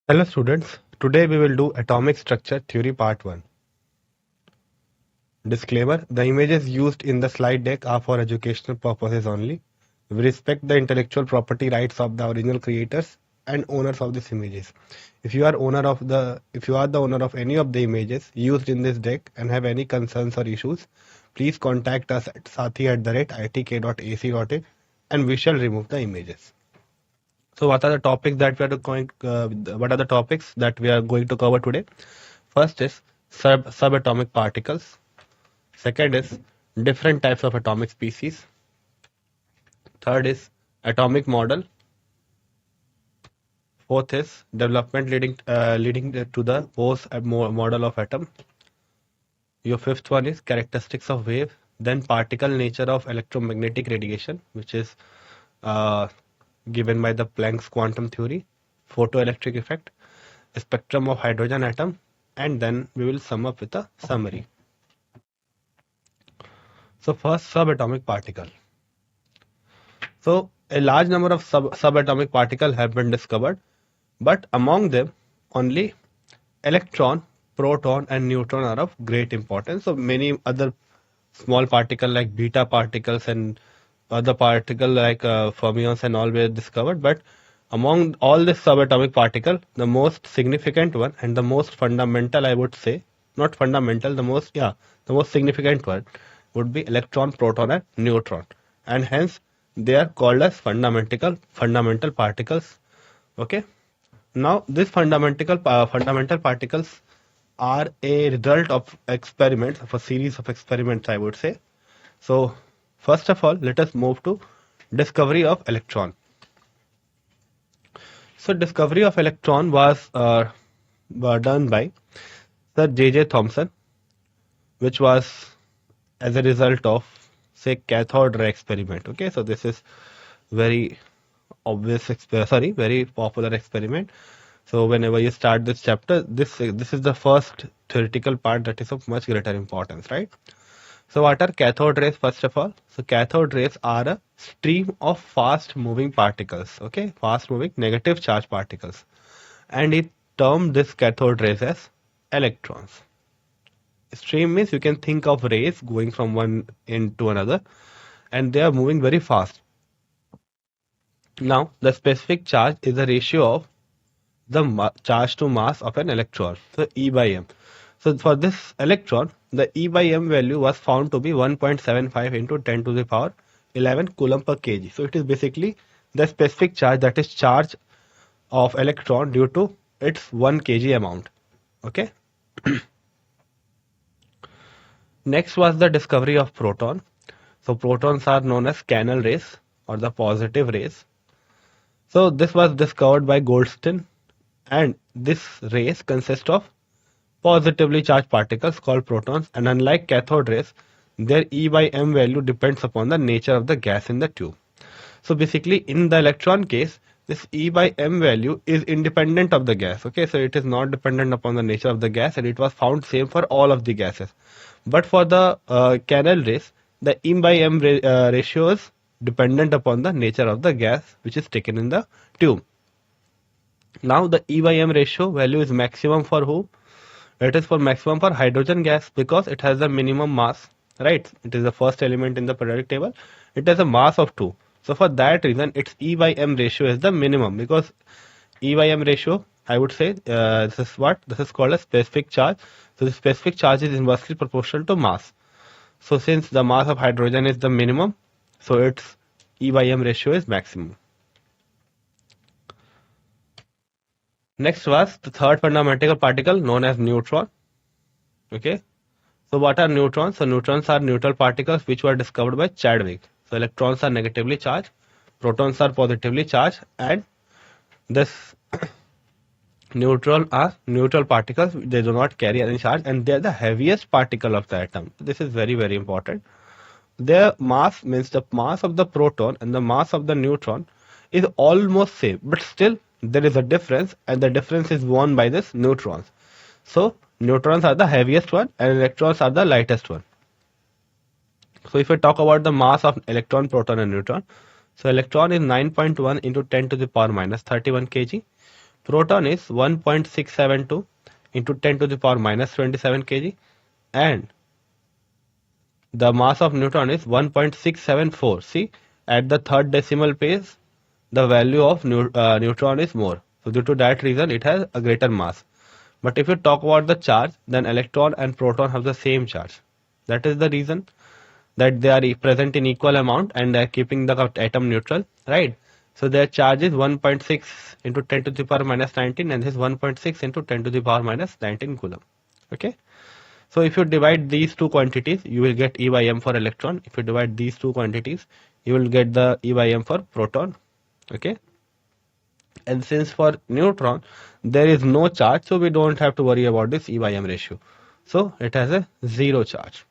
Hello students, today we will do Atomic Structure Theory Part 1. Disclaimer, the images used in the slide deck are for educational purposes only. We respect the intellectual property rights of the original creators and owners of these images. If you are the owner of any of the images used in this deck and have any concerns or issues, please contact us at sathee@itk.ac.in and we shall remove the images. So what are the topics that we are going to cover today? First is subatomic particles. Second is different types of atomic species. Third is atomic model. Fourth is development leading to the Bohr's model of atom. Your fifth one is characteristics of wave. Then particle nature of electromagnetic radiation, which is uh, given by the Planck's quantum theory, photoelectric effect, spectrum of hydrogen atom, and then we will sum up with a summary. So first, subatomic particle. So a large number of subatomic particles have been discovered, but among them only electron, proton and neutron are of great importance. So many other small particles like beta particles and other particles like fermions and all were discovered, but among all the subatomic particle, the most significant one and the most fundamental, I would say, not fundamental, the most significant one would be electron, proton and neutron, and hence they are called as fundamental particles. Okay. Now these fundamental particles are a result of experiments, of a series of experiments, I would say. So first of all, let us move to discovery of electron. So discovery of electron was done by Sir J.J. Thomson, which was as a result of, say, cathode ray experiment. Okay, so this is very very popular experiment. So whenever you start this chapter, this is the first theoretical part that is of much greater importance, right? So what are cathode rays first of all? So cathode rays are a stream of fast moving particles, okay, fast moving negative charge particles, and it termed this cathode rays as electrons. Stream means you can think of rays going from one end to another and they are moving very fast. Now the specific charge is the ratio of the charge to mass of an electron, so E by m. So for this electron, the E by m value was found to be 1.75 into 10 to the power 11 coulomb per kg. So it is basically the specific charge, that is charge of electron due to its 1 kg amount. Okay. Next was the discovery of proton. So protons are known as canal rays or the positive rays. So this was discovered by Goldstein, and this rays consist of positively charged particles called protons, and unlike cathode rays, their E by m value depends upon the nature of the gas in the tube. So basically in the electron case, this E by m value is independent of the gas. Okay, so it is not dependent upon the nature of the gas, and it was found same for all of the gases. But for the canal rays, the E by m ratio is dependent upon the nature of the gas which is taken in the tube. Now the E by m ratio value is maximum for who? It is for maximum for hydrogen gas because it has the minimum mass, right? It is the first element in the periodic table. It has a mass of 2. So for that reason, its E by m ratio is the minimum, because E by m ratio, I would say, this is what? This is called a specific charge. So the specific charge is inversely proportional to mass. So since the mass of hydrogen is the minimum, so its E by m ratio is maximum. Next was the third fundamental particle known as neutron. Okay. So what are neutrons? So neutrons are neutral particles which were discovered by Chadwick. So electrons are negatively charged, protons are positively charged, and this neutron are neutral particles. They do not carry any charge, and they are the heaviest particle of the atom. This is very, very important. Their mass, means the mass of the proton and the mass of the neutron, is almost same, but still there is a difference, and the difference is won by this neutrons. So neutrons are the heaviest one and electrons are the lightest one. So if we talk about the mass of electron, proton and neutron, so electron is 9.1 into 10 to the power minus 31 kg, Proton is 1.672 into 10 to the power minus 27 kg, and the mass of neutron is 1.674. See, at the third decimal place, the value of neutron is more. So due to that reason, it has a greater mass. But if you talk about the charge, then electron and proton have the same charge. That is the reason that they are present in equal amount and they are keeping the atom neutral, right? So their charge is 1.6 into 10 to the power minus 19, and this is 1.6 into 10 to the power minus 19 coulomb. Okay. So if you divide these two quantities, you will get E by m for electron. If you divide these two quantities, you will get the E by m for proton. Okay. And since for neutron, there is no charge, so we don't have to worry about this E by m ratio. So it has a zero charge.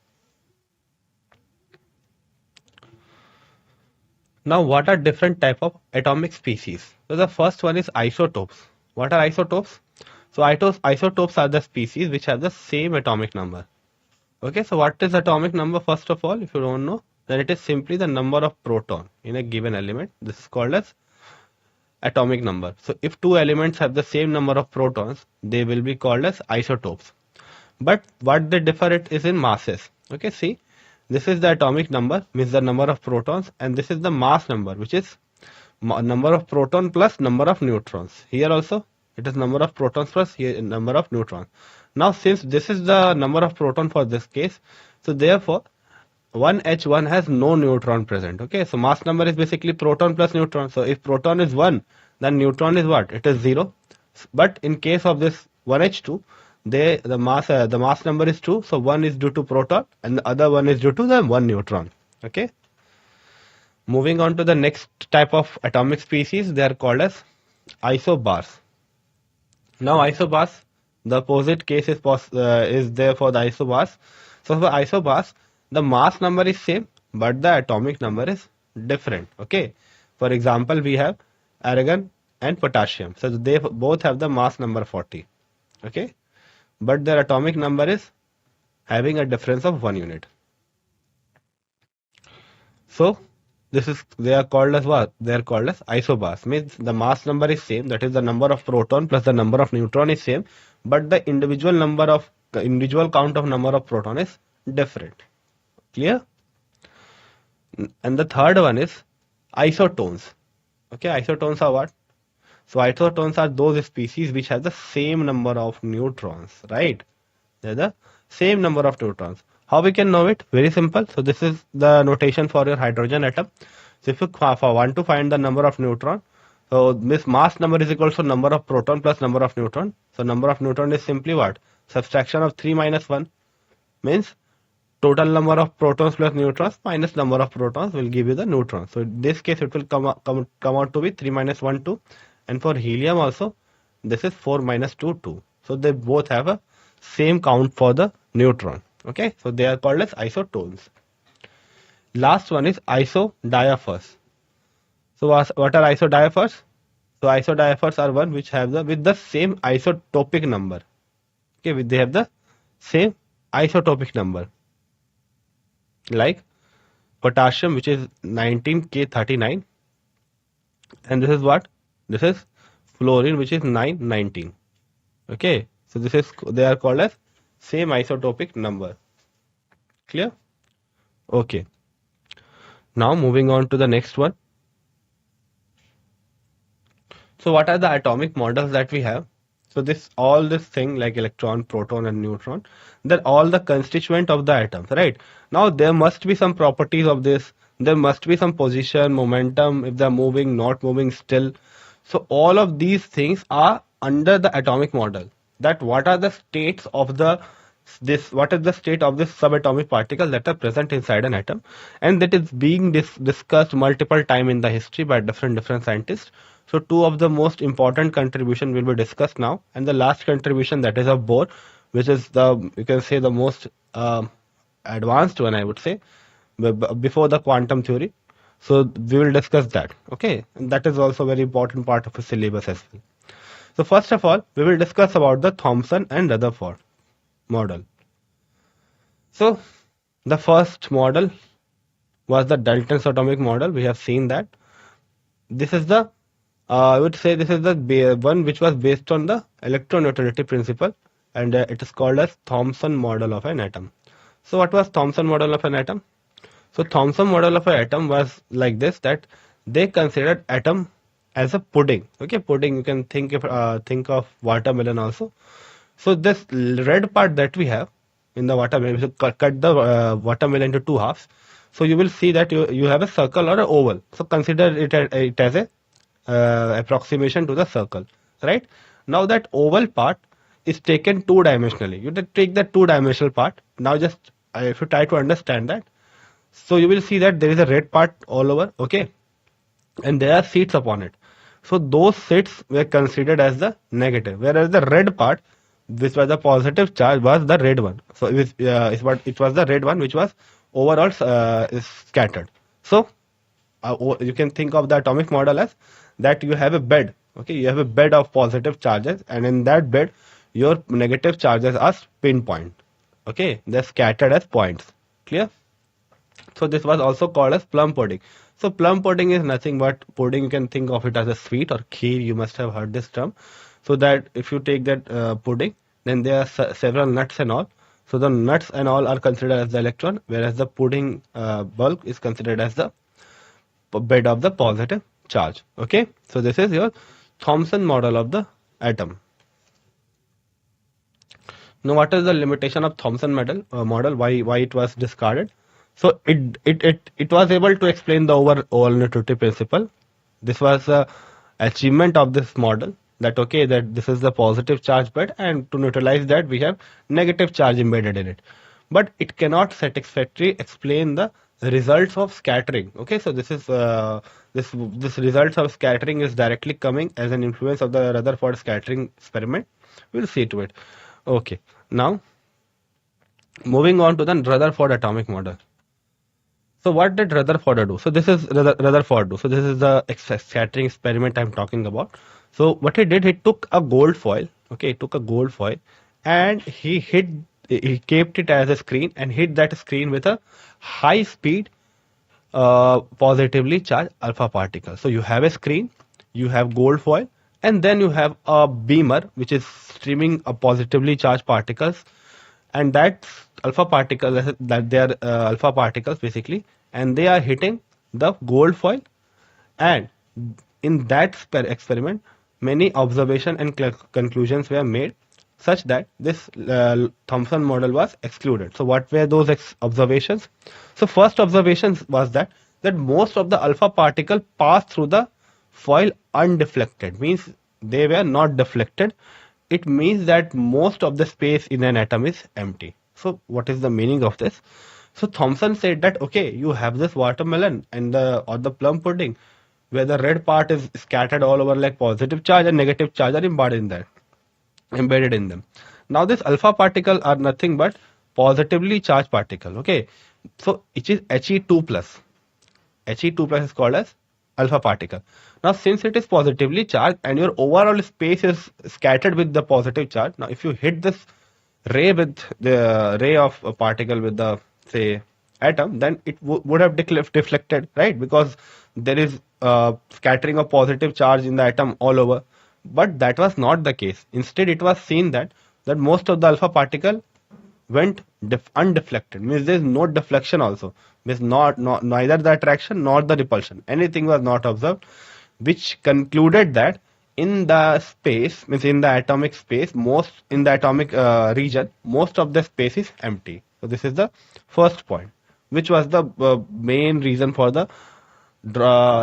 Now, what are different type of atomic species? So the first one is isotopes. What are isotopes? So isotopes are the species which have the same atomic number. Okay, so what is atomic number first of all? If you don't know, then it is simply the number of proton in a given element. This is called as atomic number. So if two elements have the same number of protons, they will be called as isotopes. But what they differ it is in masses. Okay, see, this is the atomic number, means the number of protons, and this is the mass number, which is number of proton plus number of neutrons. Here also it is number of protons plus here number of neutrons. Now since this is the number of proton for this case, so therefore 1H1 has no neutron present. Okay, so mass number is basically proton plus neutron. So if proton is 1, then neutron is what? It is 0. But in case of this 1H2, the mass number is 2, so 1 is due to proton and the other one is due to the 1 neutron. Okay. Moving on to the next type of atomic species, they are called as isobars. Now isobars, the opposite case is there for the isobars. So for isobars, the mass number is same, but the atomic number is different. Okay. For example, we have argon and potassium. So they both have the mass number 40. Okay. But their atomic number is having a difference of 1 unit. So they are called as what? They are called as isobars. Means the mass number is same, that is the number of proton plus the number of neutron is same, but the individual count of number of proton is different. Clear? And the third one is isotones. Okay, isotones are what? So isotones are those species which have the same number of neutrons, right? They're the same number of neutrons. How we can know it? Very simple. So this is the notation for your hydrogen atom. So if you want to find the number of neutron, so this mass number is equal to number of proton plus number of neutron. So number of neutron is simply what? Subtraction of 3 minus 1 means total number of protons plus neutrons minus number of protons will give you the neutron. So in this case it will come out to be 3 minus 1 2, and for helium also this is 4 minus 2 2. So they both have a same count for the neutron. Okay, so they are called as isotones. Last one is isodiaphers. So what are isodiaphers? So isodiaphers are one which have with the same isotopic number. Okay, they have the same isotopic number. Like potassium, which is 19K39, and this is what? This is fluorine, which is 919. Okay, so they are called as same isotopic number. Clear? Okay. Now moving on to the next one. So what are the atomic models that we have? So all this thing like electron, proton and neutron, they're all the constituent of the atoms, right? Now there must be some properties of this. There must be some position, momentum, if they're moving, not moving still. So all of these things are under the atomic model. That what are the states of what is the state of this subatomic particle that are present inside an atom, and that is being discussed multiple times in the history by different scientists. So two of the most important contribution will be discussed now, and the last contribution, that is of Bohr, which is you can say the most advanced one, I would say, before the quantum theory. So we will discuss that. Okay, and that is also a very important part of the syllabus as well. So first of all, we will discuss about the Thomson and Rutherford model. So the first model was the Dalton's atomic model. We have seen that. This is the I would say this is the one which was based on the electroneutrality principle, and it is called as Thomson model of an atom. So what was Thomson model of an atom? So Thomson model of an atom was like this, that they considered atom as a pudding. Okay, pudding, you can think of watermelon also. So this red part that we have in the watermelon, if you cut the watermelon into two halves, so you will see that you have a circle or an oval. So consider it as a approximation to the circle, right? Now that oval part is taken two-dimensionally. You take the two-dimensional part. Now just if you try to understand that, so you will see that there is a red part all over, okay, and there are seats upon it. So those seats were considered as the negative, whereas the red part, which was the positive charge, was the red one. So it was the red one which was overall is scattered. So you can think of the atomic model as that you have a bed. Okay, you have a bed of positive charges, and in that bed, your negative charges are pinpoint. Okay, they're scattered as points. Clear? So this was also called as plum pudding. So plum pudding is nothing but pudding. You can think of it as a sweet or kheer. You must have heard this term. So that if you take that pudding, then there are several nuts and all. So the nuts and all are considered as the electron, whereas the pudding bulk is considered as the bed of the positive charge. Okay, so this is your Thomson model of the atom. Now, what is the limitation of Thomson model? Why it was discarded? So it was able to explain the overall neutrality principle. This was the achievement of this model, that okay, that this is the positive charge bed, and to neutralize that we have negative charge embedded in it. But it cannot satisfactorily explain the results of scattering. Okay, so this is this results of scattering is directly coming as an influence of the Rutherford scattering experiment. We'll see to it. Okay, now moving on to the Rutherford atomic model. So what did Rutherford do? So this is Rutherford do. So this is the scattering experiment I'm talking about. So what he did, he took a gold foil. Okay, he took a gold foil, and he kept it as a screen and hit that screen with a high speed positively charged alpha particle. So you have a screen, you have gold foil, and then you have a beamer which is streaming a positively charged particles, and that alpha particles, that they are alpha particles basically, and they are hitting the gold foil. And in that experiment, many observations and conclusions were made such that this Thomson model was excluded. So what were those observations? So first observation was that most of the alpha particle passed through the foil undeflected, means they were not deflected. It means that most of the space in an atom is empty. So what is the meaning of this? So Thomson said that okay, you have this watermelon and the plum pudding, where the red part is scattered all over like positive charge and negative charge are embedded in them. Now this alpha particle are nothing but positively charged particle. Okay, so it is He2 plus. He2 plus is called as alpha particle. Now since it is positively charged and your overall space is scattered with the positive charge, now if you hit this ray with the ray of a particle with the say atom, then it would have deflected, right? Because there is scattering of positive charge in the atom all over. But that was not the case. Instead, it was seen that most of the alpha particle went undeflected. Means there is no deflection also. Means neither the attraction nor the repulsion. Anything was not observed, which concluded that in the space, means in the atomic space, most in the atomic region, most of the space is empty. So this is the first point, which was the main reason for the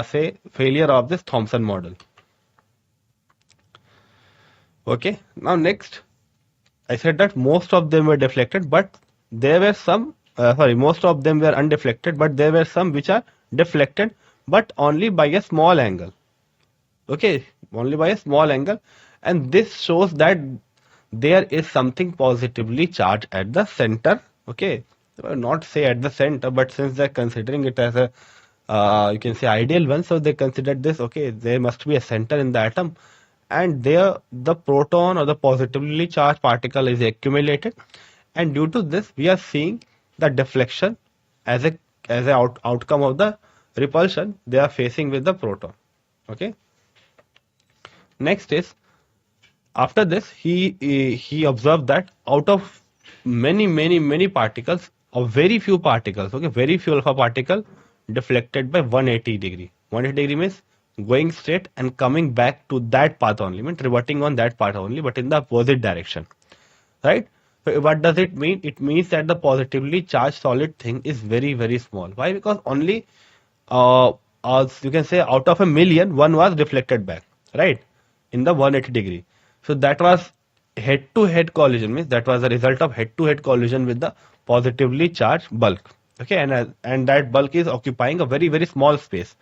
say failure of this Thomson model. Okay, now next, I said that most of them were deflected, but there were some, most of them were undeflected, but there were some which are deflected, but only by a small angle. Okay, only by a small angle, and this shows that there is something positively charged at the center. Okay, not say at the center, but since they're considering it as a you can say ideal one, so they considered this, okay, there must be a center in the atom, and there the proton or the positively charged particle is accumulated, and due to this we are seeing the deflection as a outcome of the repulsion they are facing with the proton. Okay, Next is, after this, he observed that out of many particles, or very few particles, okay, very few alpha particle deflected by 180 degree. 180 degree means going straight and coming back to that path only, means reverting on that path only, but in the opposite direction, right? So what does it mean? It means that the positively charged solid thing is very small. Why? Because only you can say out of a million, one was reflected back, right, in the 180 degree. So that was head-to-head collision, means that was the result of head-to-head collision with the positively charged bulk. Okay, and that bulk is occupying a very small space.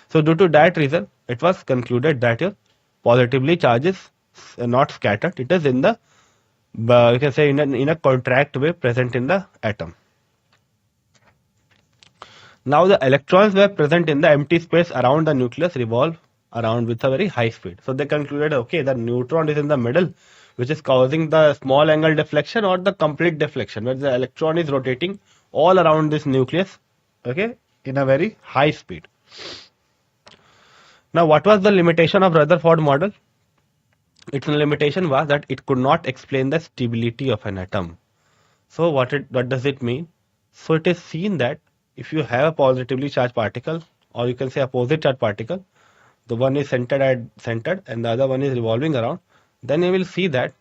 So due to that reason, it was concluded that your positively charge is not scattered. It is in the you can say in a contract way present in the atom. Now the electrons were present in the empty space around the nucleus revolve around with a very high speed. So they concluded, okay, the neutron is in the middle, which is causing the small angle deflection or the complete deflection, where the electron is rotating all around this nucleus, okay, in a very high speed. Now, what was the limitation of Rutherford model? Its limitation was that it could not explain the stability of an atom. So what does it mean? So it is seen that if you have a positively charged particle, or you can say opposite charged particle, the one is centered and the other one is revolving around, then you will see that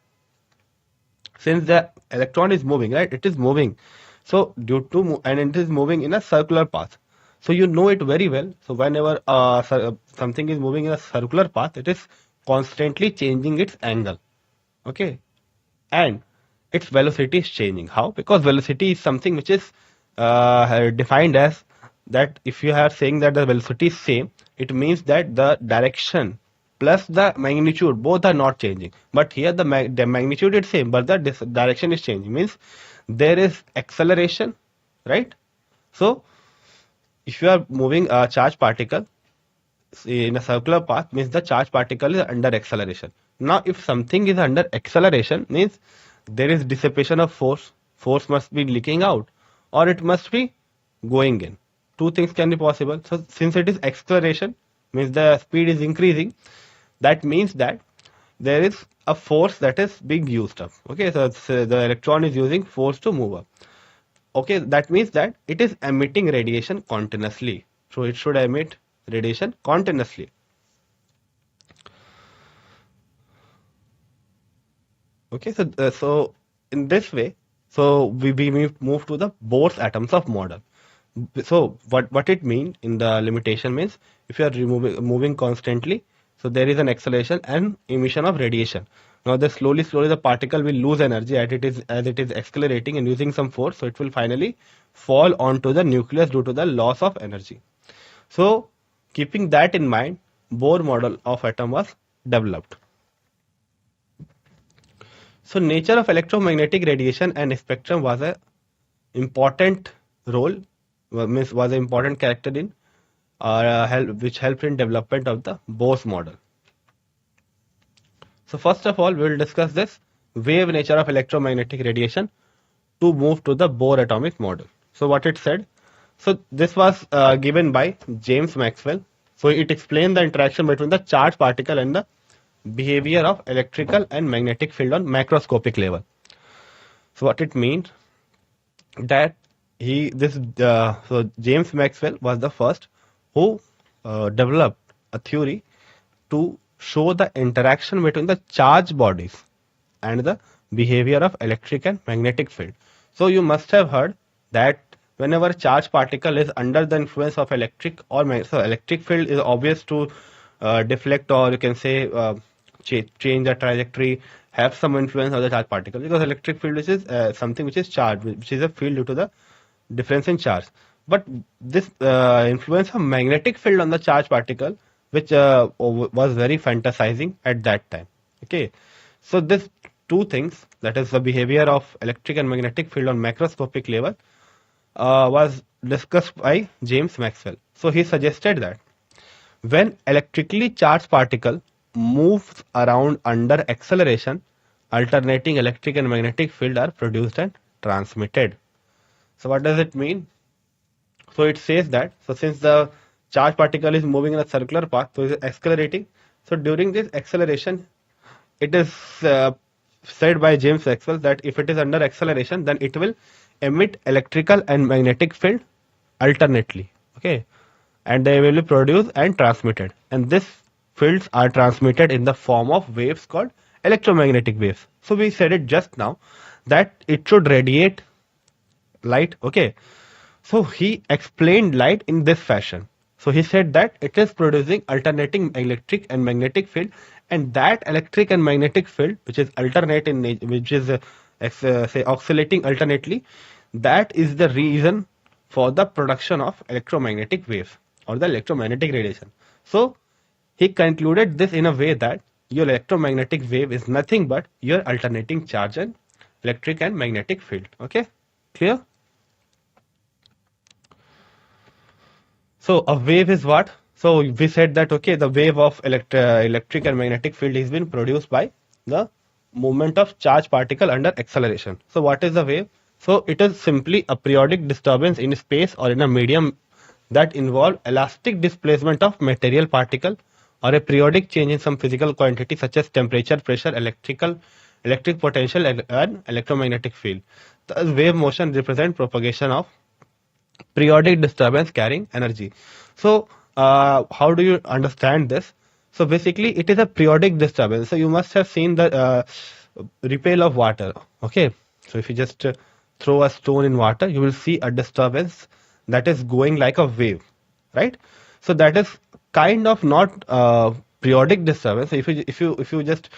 since the electron is moving, right, it is moving. So due to and it is moving in a circular path. So you know it very well. So whenever something is moving in a circular path, it is constantly changing its angle. Okay, and its velocity is changing. How? Because velocity is something which is defined as that if you are saying that the velocity is same, it means that the direction plus the magnitude both are not changing. But here the magnitude is same, but the direction is changing. Means there is acceleration, right? So if you are moving a charged particle in a circular path, means the charged particle is under acceleration. Now if something is under acceleration, means there is dissipation of force. Force must be leaking out or it must be going in. Two things can be possible. So since it is acceleration, means the speed is increasing, that means that there is a force that is being used up. Okay, so the electron is using force to move up. Okay, that means that it is emitting radiation continuously. So it should emit radiation continuously. Okay, so in this way, so we move to the Bohr's atoms of model. So what it means in the limitation means if you are moving constantly, so there is an acceleration and emission of radiation. Now the slowly the particle will lose energy as it is accelerating and using some force, so it will finally fall onto the nucleus due to the loss of energy. So keeping that in mind, Bohr model of atom was developed. So nature of electromagnetic radiation and spectrum was an important role, was an important character in which helped in development of the Bohr's model. So first of all, we will discuss this wave nature of electromagnetic radiation to move to the Bohr atomic model. So what it said, so this was given by James Maxwell. So it explained the interaction between the charged particle and the behavior of electrical and magnetic field on macroscopic level. So what it means that so James Maxwell was the first who developed a theory to show the interaction between the charged bodies and the behavior of electric and magnetic field. So you must have heard that whenever charged particle is under the influence of electric or so electric field is obvious to deflect, or you can say change the trajectory, have some influence on the charged particle, because electric field is something which is charged, which is a field due to the difference in charge. But this influence of magnetic field on the charged particle, which was very fantasizing at that time. Okay, so this two things, that is the behavior of electric and magnetic field on macroscopic level, was discussed by James Maxwell. So he suggested that when electrically charged particle moves around under acceleration, alternating electric and magnetic field are produced and transmitted. So what does it mean? So it says that, so since the charged particle is moving in a circular path, so it is accelerating, So during this acceleration, it is said by James Maxwell that if it is under acceleration, then it will emit electrical and magnetic field alternately. Okay, and they will be produced and transmitted. And these fields are transmitted in the form of waves called electromagnetic waves. So we said it just now that it should radiate light. Okay, so he explained light in this fashion. So he said that it is producing alternating electric and magnetic field, and that electric and magnetic field, which is alternate in nature, which is say oscillating alternately, that is the reason for the production of electromagnetic waves or the electromagnetic radiation. So he concluded this in a way that your electromagnetic wave is nothing but your alternating charge and electric and magnetic field. Okay, clear? So a wave is what? So we said that okay, the wave of electric and magnetic field is being produced by the movement of charged particle under acceleration. So what is the wave? So it is simply a periodic disturbance in space or in a medium that involve elastic displacement of material particle or a periodic change in some physical quantity such as temperature, pressure, electric potential and electromagnetic field. The wave motion represent propagation of periodic disturbance carrying energy. So how do you understand this? So basically it is a periodic disturbance. So you must have seen the repel of water. Okay, so if you just throw a stone in water, you will see a disturbance that is going like a wave, right? So that is kind of not periodic disturbance. If you just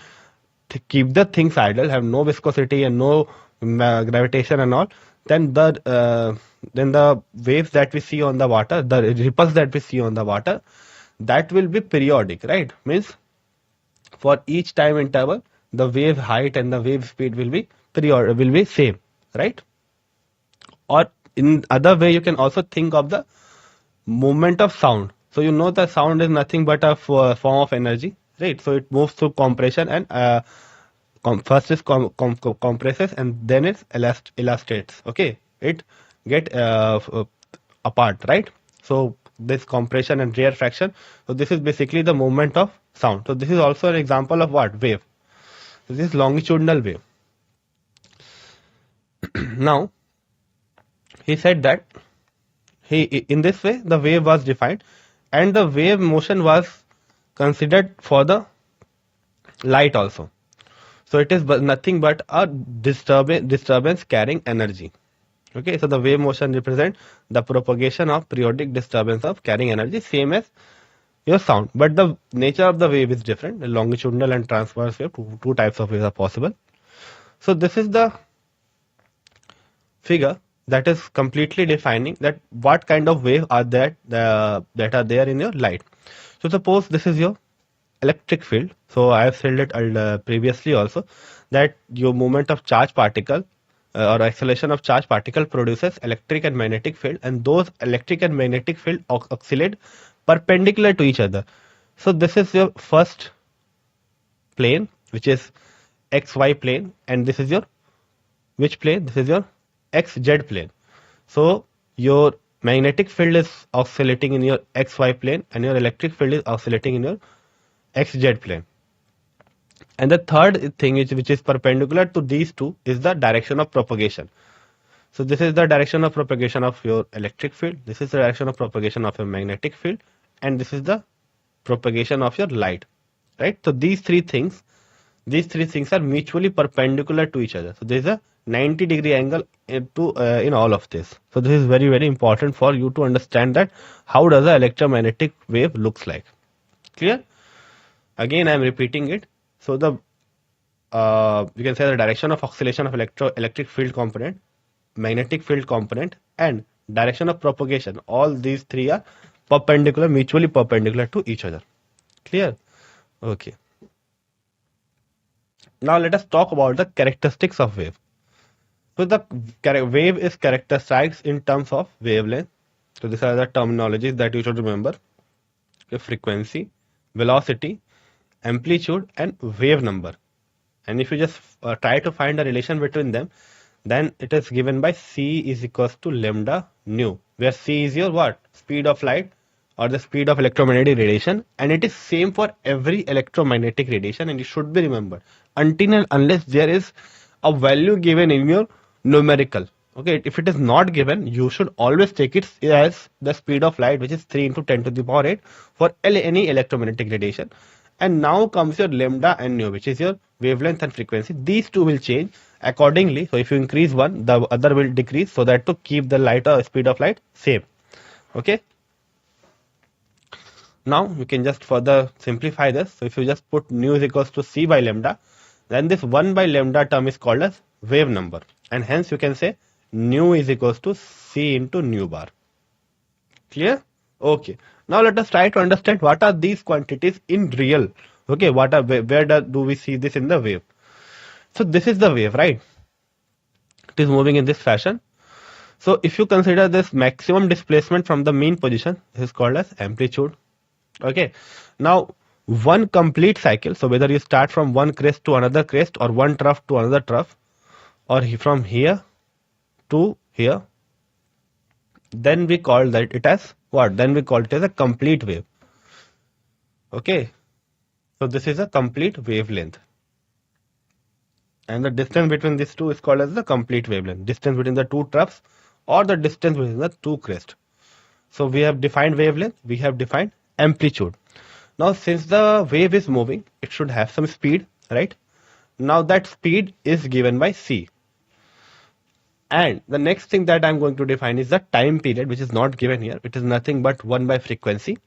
keep the things idle, have no viscosity and no gravitation and all, then the waves that we see on the water, the ripples that we see on the water, that will be periodic, right? Means for each time interval, the wave height and the wave speed will be same, right? Or in other way, you can also think of the movement of sound. So you know the sound is nothing but a form of energy, right? So it moves through compression and first is compresses and then it elastates. Okay, it get apart, right? So this compression and rarefaction. So this is basically the movement of sound. So this is also an example of what? Wave. So this is longitudinal wave. Now he said that in this way the wave was defined and the wave motion was considered for the light also. So it is nothing but a disturbance carrying energy. Okay, so the wave motion represents the propagation of periodic disturbance of carrying energy, same as your sound. But the nature of the wave is different. The longitudinal and transverse wave, two types of waves are possible. So this is the figure that is completely defining that what kind of wave are that are there in your light. So suppose this is your electric field. So I have said it previously also that your movement of charge particle or acceleration of charge particle produces electric and magnetic field, and those electric and magnetic field oscillate perpendicular to each other. So this is your first plane, which is XY plane, and this is your which plane? This is your XZ plane. So your magnetic field is oscillating in your XY plane and your electric field is oscillating in your XZ plane. And the third thing which is perpendicular to these two is the direction of propagation. So this is the direction of propagation of your electric field, this is the direction of propagation of your magnetic field, and this is the propagation of your light, right? So these three things are mutually perpendicular to each other. So there is a 90-degree angle in all of this. So this is very, very important for you to understand that how does the electromagnetic wave looks like. Clear? Again, I am repeating it. So the you can say the direction of oscillation of electric field component, magnetic field component, and direction of propagation. All these three are perpendicular, mutually perpendicular to each other. Clear? Okay. Now let us talk about the characteristics of wave. So the wave is characterized in terms of wavelength. So these are the terminologies that you should remember. The frequency, velocity, amplitude, and wave number. And if you just try to find a relation between them, then it is given by c is equals to lambda nu, where c is your what? Speed of light, or the speed of electromagnetic radiation, and it is same for every electromagnetic radiation, and it should be remembered until and unless there is a value given in your numerical. Okay, if it is not given, you should always take it as the speed of light, which is 3 into 10 to the power 8 for any electromagnetic radiation. And now comes your lambda and nu, which is your wavelength and frequency. These two will change accordingly. So if you increase one, the other will decrease, so that to keep the light or speed of light same. Okay. Now you can just further simplify this. So if you just put nu is equals to c by lambda, then this 1 by lambda term is called as wave number, and hence you can say nu is equals to c into nu bar. Clear? Okay. Now let us try to understand what are these quantities in real. Okay, where do we see this in the wave? So this is the wave, right? It is moving in this fashion. So if you consider this maximum displacement from the mean position, this is called as amplitude. Okay. Now one complete cycle, so whether you start from one crest to another crest, or one trough to another trough, or from here to here, then we call that it as what? Then we call it as a complete wave. Okay. So this is a complete wavelength. And the distance between these two is called as the complete wavelength. Distance between the two troughs, or the distance between the two crests. So we have defined wavelength, we have defined amplitude. Now since the wave is moving, it should have some speed, right? Now that speed is given by c. And the next thing that I'm going to define is the time period, which is not given here. It is nothing but 1 by frequency.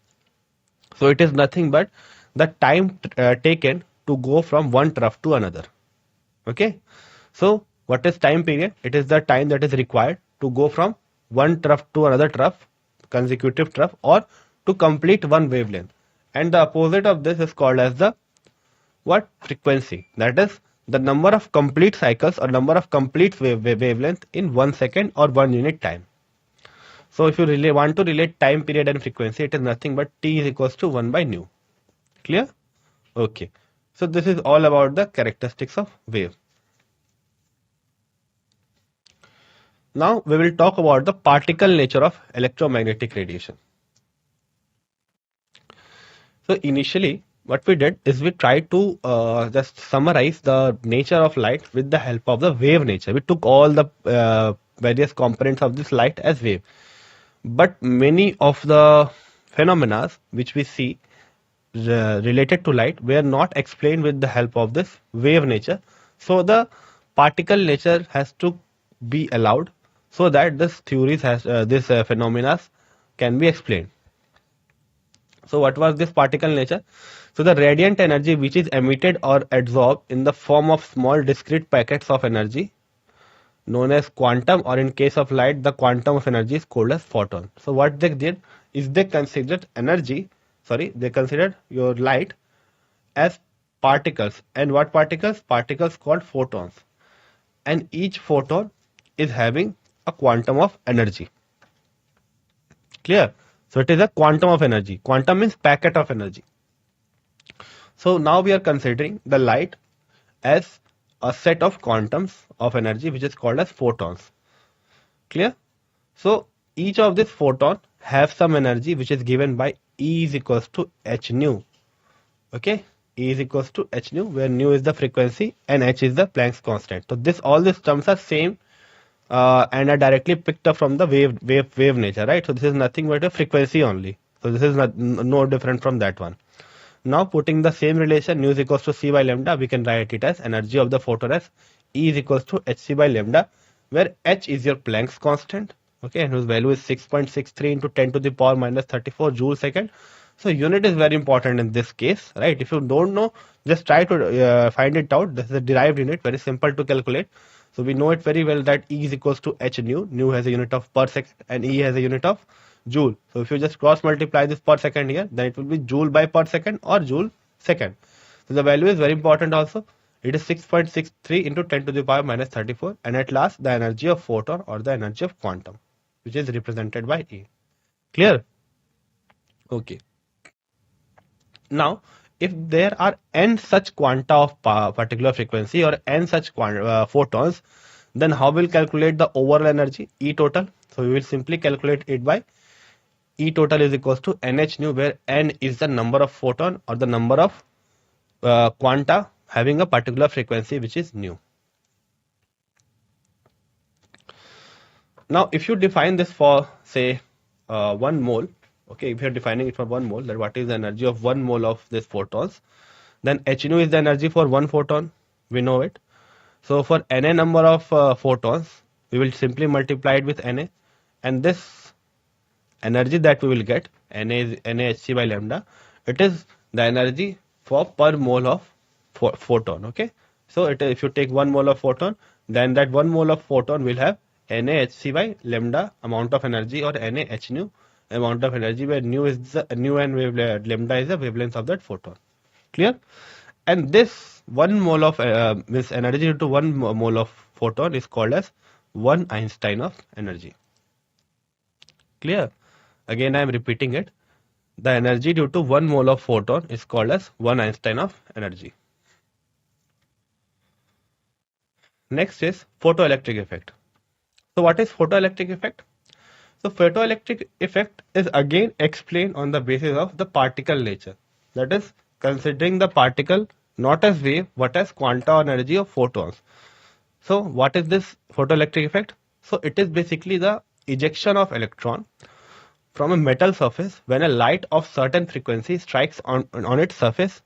So it is nothing but the time taken to go from one trough to another. Okay. So what is time period? It is the time that is required to go from one trough to another trough, consecutive trough, or to complete one wavelength. And the opposite of this is called as the what? Frequency. That is the number of complete cycles or number of complete wavelength in 1 second or 1 unit time. So if you want to relate time period and frequency, it is nothing but t is equals to 1 by nu. Clear? Okay. So this is all about the characteristics of wave. Now we will talk about the particle nature of electromagnetic radiation. So initially what we did is we tried to just summarize the nature of light with the help of the wave nature. We took all the various components of this light as wave. But many of the phenomena which we see related to light were not explained with the help of this wave nature. So the particle nature has to be allowed, so that this theories has this phenomena can be explained. So what was this particle nature? So the radiant energy which is emitted or absorbed in the form of small discrete packets of energy known as quantum, or in case of light, the quantum of energy is called as photon. So what they did is they considered they considered your light as particles. And what particles? Particles called photons. And each photon is having a quantum of energy. Clear? So it is a quantum of energy. Quantum means packet of energy. So now we are considering the light as a set of quantums of energy which is called as photons. Clear? So each of this photon have some energy which is given by E is equals to h nu. Okay, E is equals to h nu, where nu is the frequency and h is the Planck's constant. So all these terms are same and are directly picked up from the wave nature, right? So this is nothing but a frequency only. So this is no different from that one. Now putting the same relation, nu is equals to c by lambda, we can write it as energy of the photon as E is equals to hc by lambda, where h is your Planck's constant, okay, and whose value is 6.63 into 10 to the power minus 34 joule second. So unit is very important in this case, right? If you don't know, just try to find it out. This is a derived unit, very simple to calculate. So we know it very well that E is equals to h nu. Nu has a unit of per second and E has a unit of joule. So if you just cross multiply this per second here, then it will be joule by per second or joule second. So the value is very important also. It is 6.63 into 10 to the power minus 34, and at last the energy of photon or the energy of quantum, which is represented by E. Clear? Okay. Now if there are n such quanta of particular frequency or n such photons, then how will calculate the overall energy, E total? So we will simply calculate it by E total is equals to nh nu, where n is the number of photon or the number of quanta having a particular frequency which is nu. Now if you define this for say 1 mole, okay, if you are defining it for 1 mole, that what is the energy of 1 mole of this photons, then h nu is the energy for 1 photon, we know it. So for Na number of photons, we will simply multiply it with Na, and this energy that we will get, Na is NaHc by lambda, it is the energy for per mole of photon, okay. So if you take 1 mole of photon, then that 1 mole of photon will have NaHc by lambda amount of energy, or NaH nu amount of energy, where nu is the nu and lambda is the wavelength of that photon. Clear? And this 1 mole of this energy due to 1 mole of photon is called as 1 Einstein of energy. Clear? Again I am repeating it. The energy due to 1 mole of photon is called as 1 Einstein of energy. Next is photoelectric effect. So what is photoelectric effect? So photoelectric effect is again explained on the basis of the particle nature. That is, considering the particle not as wave but as quantum energy of photons. So what is this photoelectric effect? So it is basically the ejection of electron from a metal surface when a light of certain frequency strikes on its surface,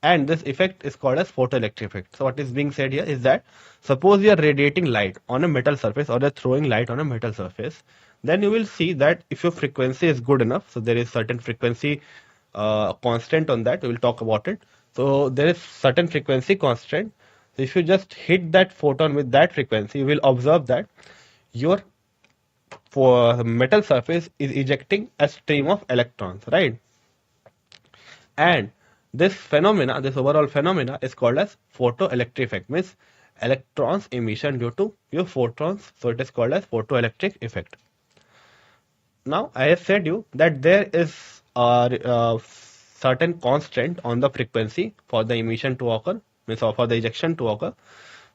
and this effect is called as photoelectric effect. So what is being said here is that suppose you are radiating light on a metal surface, or you are throwing light on a metal surface, then you will see that if your frequency is good enough, so there is certain frequency constant on that, we will talk about it. So there is certain frequency constant. So if you just hit that photon with that frequency, you will observe that your metal surface is ejecting a stream of electrons, right? And this phenomena, this overall phenomena is called as photoelectric effect, means electrons emission due to your photons. So it is called as photoelectric effect. Now I have said you that there is a certain constant on the frequency for the emission to occur, means for the ejection to occur.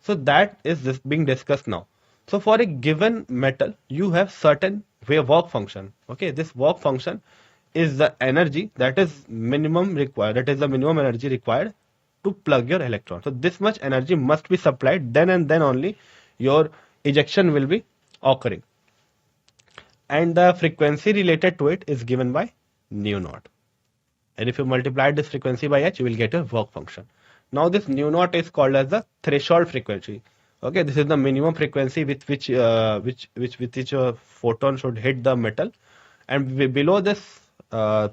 So that is this being discussed now. So for a given metal, you have certain work function. Okay, this work function is the energy that is minimum required. That is the minimum energy required to plug your electron. So this much energy must be supplied, then and then only your ejection will be occurring. And the frequency related to it is given by nu naught. And if you multiply this frequency by h, you will get a work function. Now this nu naught is called as the threshold frequency. Okay, this is the minimum frequency with which a photon should hit the metal, and below this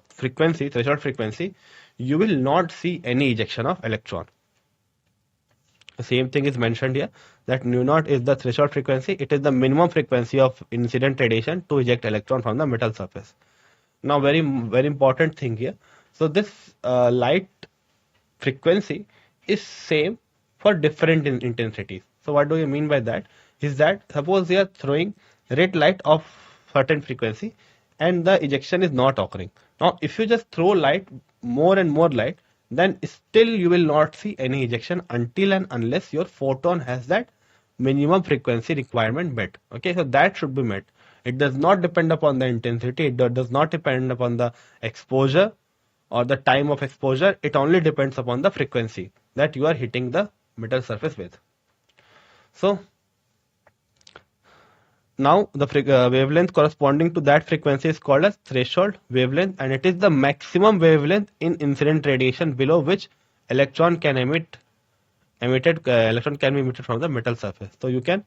frequency, threshold frequency, you will not see any ejection of electron. The same thing is mentioned here, that nu naught is the threshold frequency. It is the minimum frequency of incident radiation to eject electron from the metal surface. Now very important thing here. So this light frequency is same for different intensities. So what do you mean by that? Is that suppose you are throwing red light of certain frequency and the ejection is not occurring. Now if you just throw light, more and more light, then still you will not see any ejection until and unless your photon has that minimum frequency requirement met. Okay, so that should be met. It does not depend upon the intensity, it does not depend upon the exposure or the time of exposure. It only depends upon the frequency that you are hitting the metal surface with. So now the wavelength corresponding to that frequency is called as threshold wavelength, and it is the maximum wavelength in incident radiation below which electron can be emitted from the metal surface. So you can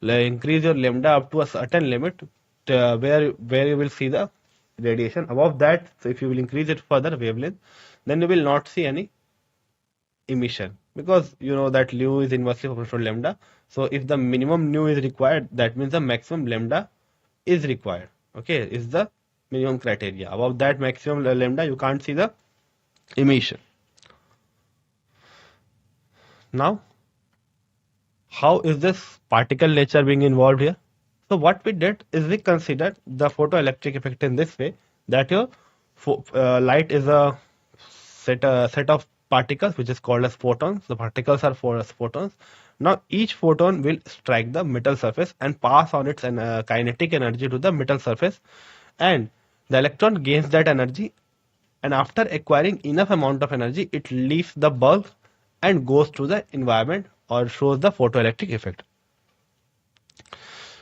increase your lambda up to a certain limit where you will see the radiation. Above that, so if you will increase it further wavelength, then you will not see any emission, because you know that nu is inversely proportional to lambda. So if the minimum nu is required, that means the maximum lambda is required. Okay, is the minimum criteria. Above that maximum lambda, you can't see the emission. Now, how is this particle nature being involved here? So what we did is we considered the photoelectric effect in this way, that your light is a set of particles which is called as photons. The particles are photons. Now each photon will strike the metal surface and pass on its kinetic energy to the metal surface, and The electron gains that energy, and after acquiring enough amount of energy, it leaves the bulb and goes to the environment or shows the photoelectric effect.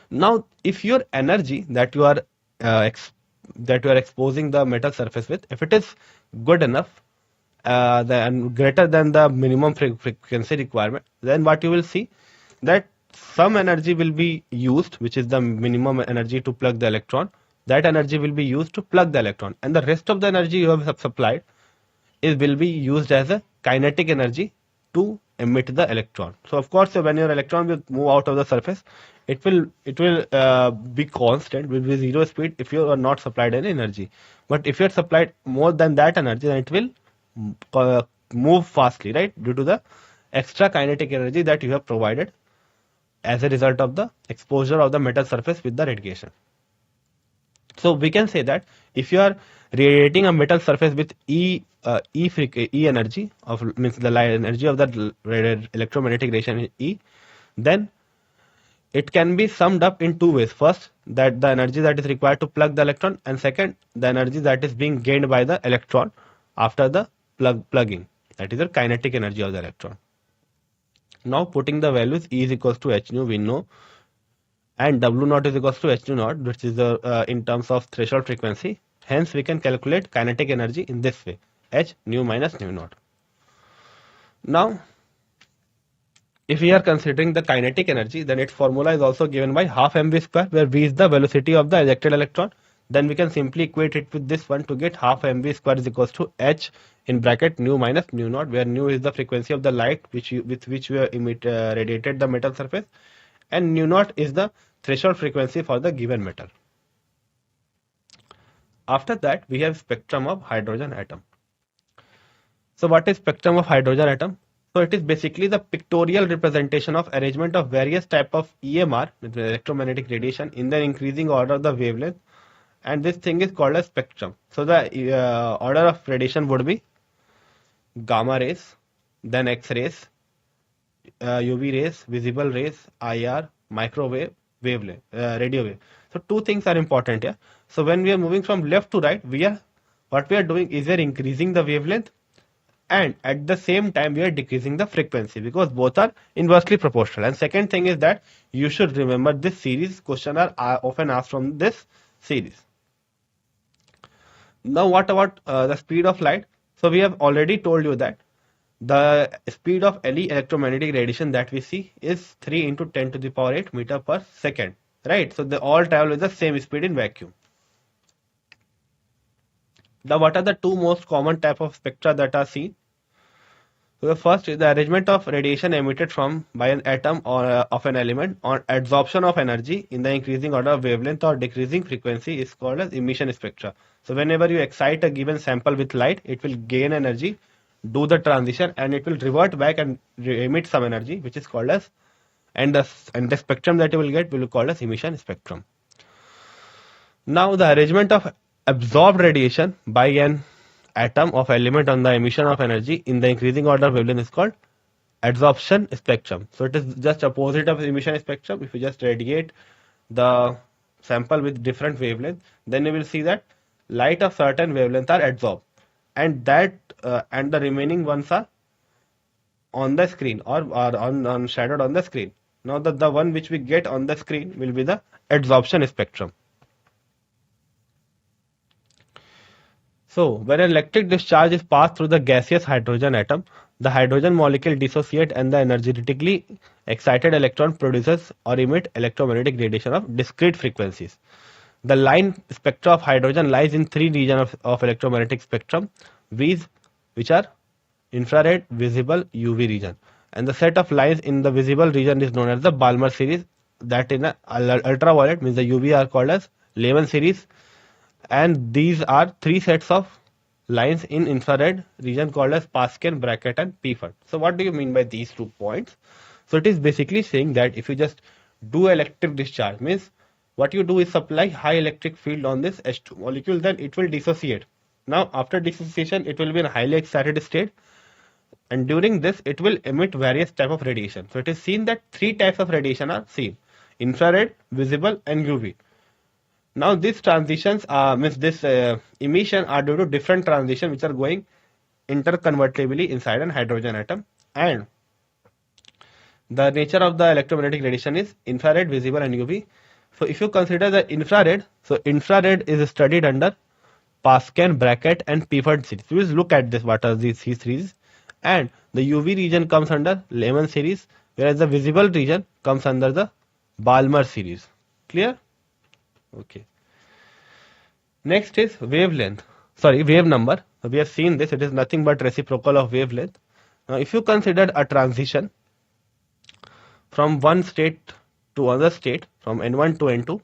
Now, if your energy that you are exposing the metal surface with, if it is good enough, and greater than the minimum frequency requirement, then what you will see that some energy will be used, which is the minimum energy to plug the electron. That energy will be used to plug the electron, and the rest of the energy you have supplied will be used as a kinetic energy to emit the electron. So of course, when your electron will move out of the surface, it will be constant, will be zero speed if you are not supplied any energy. But if you are supplied more than that energy, then it will move fastly, right? Due to the extra kinetic energy that you have provided as a result of the exposure of the metal surface with the radiation. So we can say that if you are radiating a metal surface with E energy of means the light energy of the electromagnetic radiation is E, then it can be summed up in two ways. First, that the energy that is required to plug the electron, and second, the energy that is being gained by the electron after the plugging. That is the kinetic energy of the electron. Now putting the values, E is equals to h nu, we know, and W naught is equals to h nu naught, which is in terms of threshold frequency. Hence, we can calculate kinetic energy in this way: h nu minus nu naught. Now, if we are considering the kinetic energy, then its formula is also given by half mv square, where v is the velocity of the ejected electron. Then we can simply equate it with this one to get half mv square is equals to h in bracket nu minus nu naught, where nu is the frequency of the light with which we radiated the metal surface, and nu naught is the threshold frequency for the given metal. After that, we have spectrum of hydrogen atom. So what is spectrum of hydrogen atom? So it is basically the pictorial representation of arrangement of various type of EMR, electromagnetic radiation, in the increasing order of the wavelength, and this thing is called a spectrum. So the order of radiation would be gamma rays, then X rays, UV rays, visible rays, IR, microwave, wavelength, radio wave. So two things are important here. So when we are moving from left to right, what we are doing is we are increasing the wavelength, and at the same time we are decreasing the frequency, because both are inversely proportional. And second thing is that you should remember this series. Questions are often asked from this series. Now what about the speed of light? So we have already told you that the speed of any electromagnetic radiation that we see is 3 into 10 to the power 8 meter per second, right? So they all travel with the same speed in vacuum. Now what are the two most common type of spectra that are seen? So the first is the arrangement of radiation emitted by an atom or of an element on adsorption of energy in the increasing order of wavelength or decreasing frequency is called as emission spectra. So whenever you excite a given sample with light, it will gain energy, do the transition, and it will revert back and emit some energy, which is called as, and the spectrum that you will get will be called as emission spectrum. Now the arrangement of absorbed radiation by an atom of element on the emission of energy in the increasing order of wavelength is called adsorption spectrum. So it is just opposite of emission spectrum. If you just radiate the sample with different wavelength, then you will see that light of certain wavelength are absorbed, and and the remaining ones are on the screen or on shadowed on the screen. Now the one which we get on the screen will be the adsorption spectrum. So when an electric discharge is passed through the gaseous hydrogen atom, the hydrogen molecule dissociates and the energetically excited electron produces or emit electromagnetic radiation of discrete frequencies. The line spectra of hydrogen lies in three regions of electromagnetic spectrum, V's, which are infrared, visible, UV region. And the set of lines in the visible region is known as the Balmer series. That in ultraviolet means the UV are called as Lehman series. And these are three sets of lines in infrared region called as Pascal, bracket, and Pfund. So what do you mean by these 2 points? So it is basically saying that if you just do electric discharge, means what you do is supply high electric field on this H2 molecule, then it will dissociate. Now after dissociation, it will be in a highly excited state, and during this it will emit various type of radiation. So it is seen that three types of radiation are seen: infrared, visible, and UV. Now these transitions means this emission are due to different transitions which are going interconvertibly inside an hydrogen atom, and the nature of the electromagnetic radiation is infrared, visible and UV. So if you consider the infrared, so infrared is studied under Pascal bracket and Pfund series. We will look at this, what are these series, and the UV region comes under Lehman series, whereas the visible region comes under the Balmer series. Clear? Okay. Next is wavelength. Sorry, wave number. So we have seen this. It is nothing but reciprocal of wavelength. Now, if you consider a transition from one state to another state, from N1 to N2,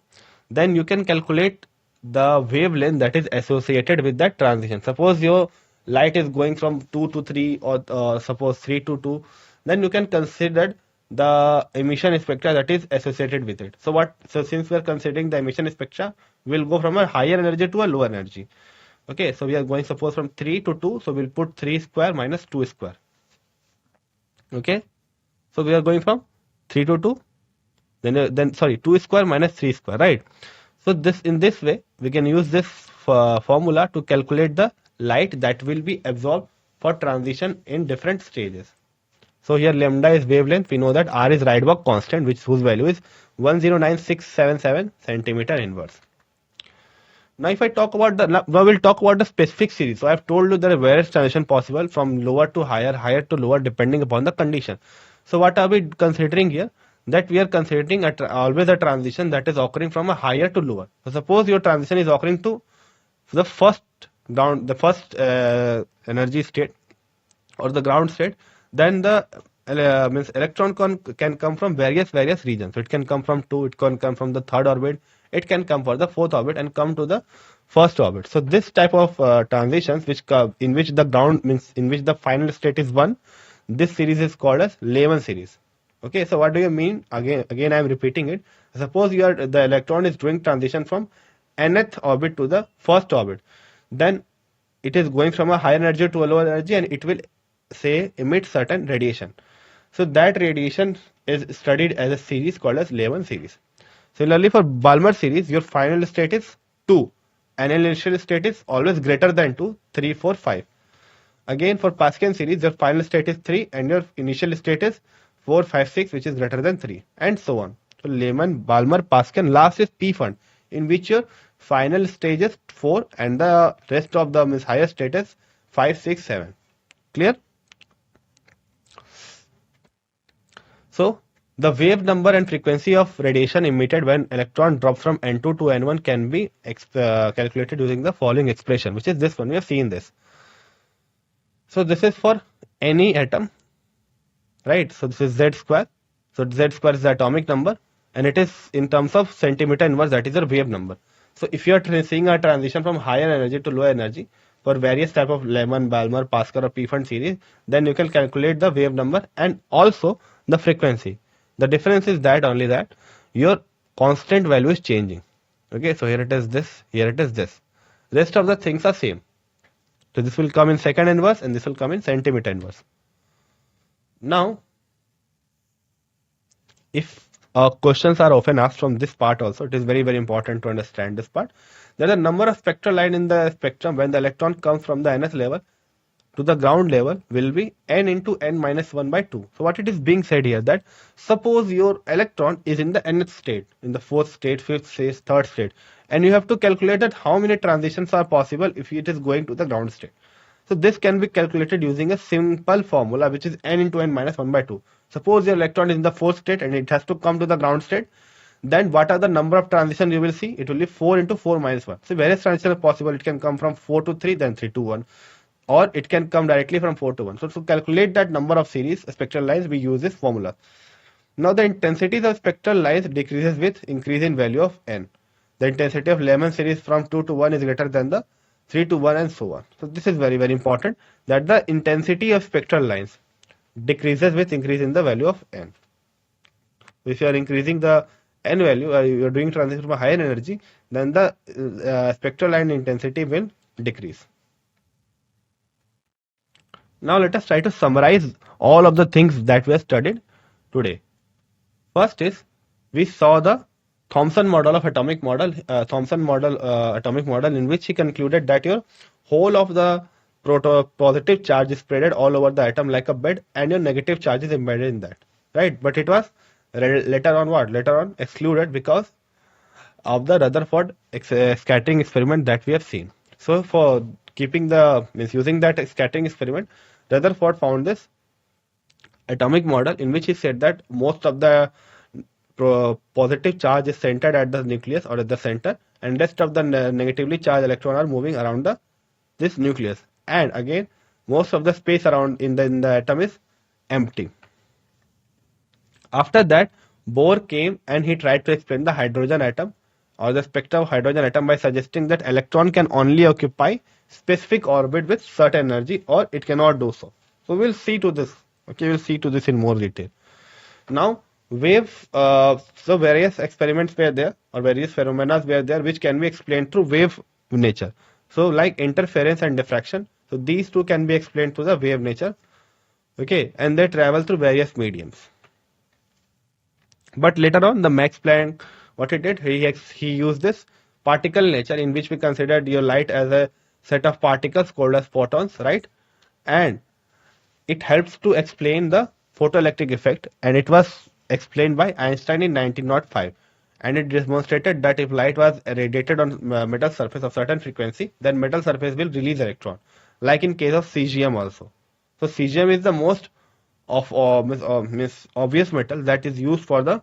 then you can calculate the wavelength that is associated with that transition. Suppose your light is going from 2 to 3, or suppose 3 to 2, then you can consider the emission spectra that is associated with it. So since we are considering the emission spectra, we will go from a higher energy to a lower energy. Okay, so we are going suppose from 3 to 2, so we'll put 3 square minus 2 square. Okay, so we are going from 3 to 2, then sorry, 2 square minus 3 square, right? So in this way we can use this formula to calculate the light that will be absorbed for transition in different stages. So here lambda is wavelength. We know that R is Rydberg constant, whose value is 109677 centimeter inverse. Now if I talk about now we'll talk about the specific series. So I have told you there are various transition possible from lower to higher, higher to lower, depending upon the condition. So what are we considering here? That we are considering always a transition that is occurring from a higher to lower. So suppose your transition is occurring to the first energy state or the ground state, then the means electron can come from various regions. So it can come from 2, it can come from the third orbit, it can come for the fourth orbit and come to the first orbit. So this type of transitions in which the ground means in which the final state is 1, this series is called as Lehman series. Okay, so what do you mean? Again I am repeating it. Suppose the electron is doing transition from nth orbit to the first orbit, then it is going from a higher energy to a lower energy, and it will say emit certain radiation. So that radiation is studied as a series called as Lehman series. Similarly for Balmer series, your final state is 2 and initial state is always greater than 2, 3, 4, 5. Again for Pascal series, your final state is 3 and your initial state is 4, 5, 6, which is greater than 3, and so on. So Lehman, Balmer, Pascal, last is Pfund, in which your final stage is 4 and the rest of the higher state is 5, 6, 7. Clear? So the wave number and frequency of radiation emitted when electron drops from N2 to N1 can be calculated using the following expression, which is this one. We have seen this. So this is for any atom, right? So this is Z square. So Z square is the atomic number, and it is in terms of centimeter inverse, that is the wave number. So if you are seeing a transition from higher energy to lower energy for various type of Lehman, Balmer, Pascal or Pfund series, then you can calculate the wave number and also the frequency. The difference is that only that your constant value is changing. Okay, so here it is this, here it is this. Rest of the things are same. So this will come in second inverse and this will come in centimeter inverse. Now, if questions are often asked from this part also, it is very important to understand this part. There are a number of spectral lines in the spectrum when the electron comes from the nth level to the ground level will be n into n minus 1 by 2. So what it is being said here, that suppose your electron is in the nth state, in the fourth state, fifth state, third state, and you have to calculate that how many transitions are possible if it is going to the ground state. So this can be calculated using a simple formula, which is n into n minus 1 by 2. Suppose your electron is in the fourth state and it has to come to the ground state, then what are the number of transitions you will see? It will be 4 into 4 minus 1. So various transitions are possible. It can come from 4 to 3, then 3 to 1. Or it can come directly from 4 to 1. So to calculate that number of series spectral lines, we use this formula. Now the intensities of spectral lines decreases with increase in value of n. The intensity of Lehman series from 2 to 1 is greater than the 3 to 1 and so on. So this is very important, that the intensity of spectral lines decreases with increase in the value of n. If you are increasing the n value, or you are doing transition from a higher energy, then the spectral line intensity will decrease. Now let us try to summarize all of the things that we have studied today. First is, we saw the Thomson model of atomic model, atomic model, in which he concluded that your whole of the positive charge is spread all over the atom like a bed, and your negative charge is embedded in that, right? But it was later on what? Later on excluded because of the Rutherford scattering experiment that we have seen. So for keeping the using that scattering experiment, Rutherford found this atomic model in which he said that most of the positive charge is centered at the nucleus or at the center, and rest of the negatively charged electrons are moving around this nucleus. And again, most of the space around in the atom is empty. After that, Bohr came and he tried to explain the hydrogen atom or the spectrum of hydrogen atom by suggesting that electron can only occupy specific orbit with certain energy, or it cannot do so. So we'll see to this. Okay, we'll see to this in more detail. Now, wave. So various experiments were there, or various phenomena were there, which can be explained through wave nature. So like interference and diffraction. So these two can be explained through the wave nature. Okay, and they travel through various mediums. But later on, the Max Planck, what he did, he used this particle nature, in which we considered your light as a set of particles called as photons, right? And it helps to explain the photoelectric effect, and it was explained by Einstein in 1905. And it demonstrated that if light was radiated on metal surface of certain frequency, then metal surface will release electron, like in case of cesium also. So cesium is the most obvious metal that is used for the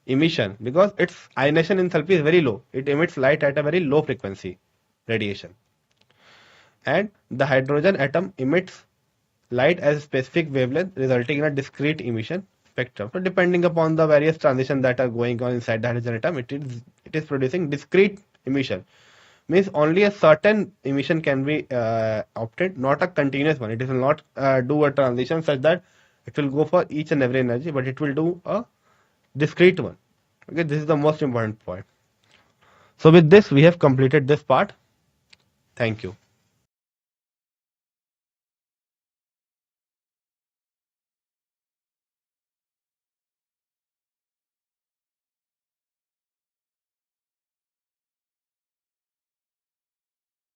emission, because its ionization enthalpy is very low. It emits light at a very low frequency radiation. And the hydrogen atom emits light as a specific wavelength, resulting in a discrete emission spectrum. So depending upon the various transitions that are going on inside the hydrogen atom, it is producing discrete emission. Means only a certain emission can be obtained, not a continuous one. It will not do a transition such that it will go for each and every energy, but it will do a discrete one. Okay, this is the most important point. So with this, we have completed this part. Thank you.